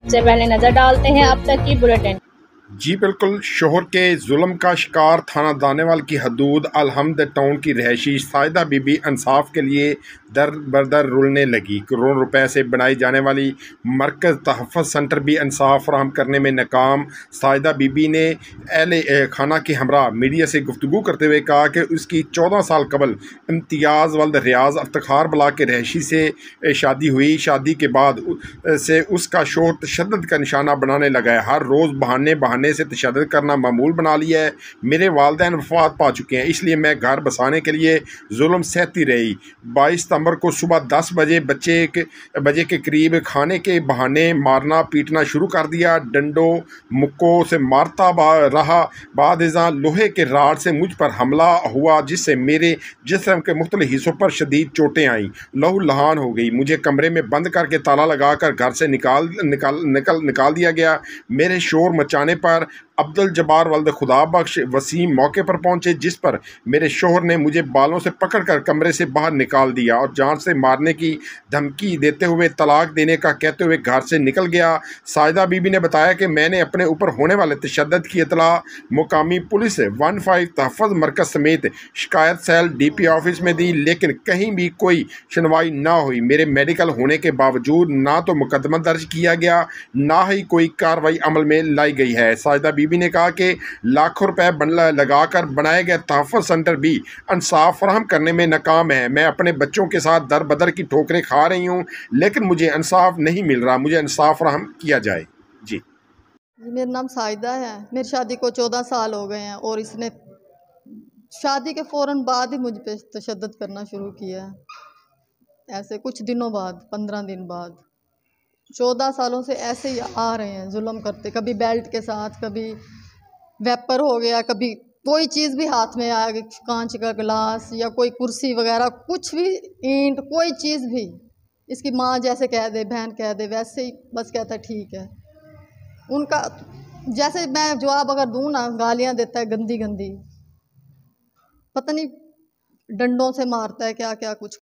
सबसे पहले नजर डालते हैं अब तक की बुलेटिन। जी बिल्कुल, शोहर के जुल्म का शिकार थाना दानेवाल की हदूद अलहमद टाउन की रहायशी साहिदा बीबी इंसाफ के लिए दर बदर रुलने लगी। करोड़ों रुपए से बनाई जाने वाली मरकज़ तहफ़्फ़ुज़ सेंटर भी इंसाफ फराहम करने में नाकाम। साहिदा बीबी ने अहले खाना के हमरा मीडिया से गुफ्तगू करते हुए कहा कि उसकी 14 साल कबल इम्तियाज़ वल्द रियाज इफ्तिखार ब्लॉक के रहायशी से शादी हुई। शादी के बाद से उसका शोहर तशद्दुद का निशाना बनाने लगा है। हर रोज़ बहाने से तशद्दुद करना मामूल बना लिया है। मेरे वालिदैन वफ़ात पा चुके हैं, इसलिए मैं घर बसाने के लिए जुल्म सहती रही। 22 सितंबर को सुबह 10 बजे के करीब खाने के बहाने मारना पीटना शुरू कर दिया। डंडों मुक्कों से मारता रहा। बाद लोहे के राड से मुझ पर हमला हुआ, जिससे मेरे जिस्म के मुख्तलिफ हिस्सों पर शदीद चोटें आईं। लहू लहान हो गई। मुझे कमरे में बंद करके ताला लगाकर घर से निकाल दिया गया। मेरे शोर मचाने पर अब्दुल जब्बार वल्द खुदा बख्श वसीम मौके पर पहुंचे, जिस पर मेरे शोहर ने मुझे बालों से पकड़कर कमरे से बाहर निकाल दिया और जान से मारने की धमकी देते हुए तलाक देने का कहते हुए घर से निकल गया। साहिदा बीबी ने बताया कि मैंने अपने ऊपर होने वाले तशद्दुद की इतला मुकामी पुलिस 15 तहफ़्फ़ुज़ मरकज़ समेत शिकायत सेल DP ऑफिस में दी, लेकिन कहीं भी कोई सुनवाई ना हुई। मेरे मेडिकल होने के बावजूद ना तो मुकदमा दर्ज किया गया, ना ही कोई कार्रवाई अमल में लाई गई है। साहिदा बीबी ने कहा कि लाखों रुपए लगाकर बनाए गए तहफ़्फ़ुज़ सेंटर भी इंसाफ फराहम करने में नाकाम है। मैं अपने बच्चों के साथ दर बदर की ठोकरें खा रही हूँ, लेकिन मुझे इंसाफ नहीं मिल रहा। मुझे इंसाफ फराहम किया जाए। जी मेरा नाम साहिदा है। मेरी शादी को 14 साल हो गए हैं और इसने शादी के फ़ौरन बाद ही मुझ पे तशद्दुद करना शुरू किया है। ऐसे कुछ दिनों बाद, 15 दिन बाद, 14 सालों से ऐसे ही आ रहे हैं जुल्म करते। कभी बेल्ट के साथ, कभी वेपर हो गया, कभी कोई चीज़ भी हाथ में आ गई, कांच का गिलास या कोई कुर्सी वगैरह, कुछ भी, ईंट, कोई चीज़ भी। इसकी माँ जैसे कह दे, बहन कह दे, वैसे ही बस कहता है ठीक है। उनका जैसे मैं जवाब अगर दूँ ना, गालियाँ देता है गंदी गंदी, पता नहीं डंडों से मारता है क्या क्या कुछ। अब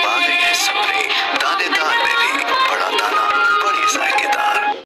आ गई है दानेदार में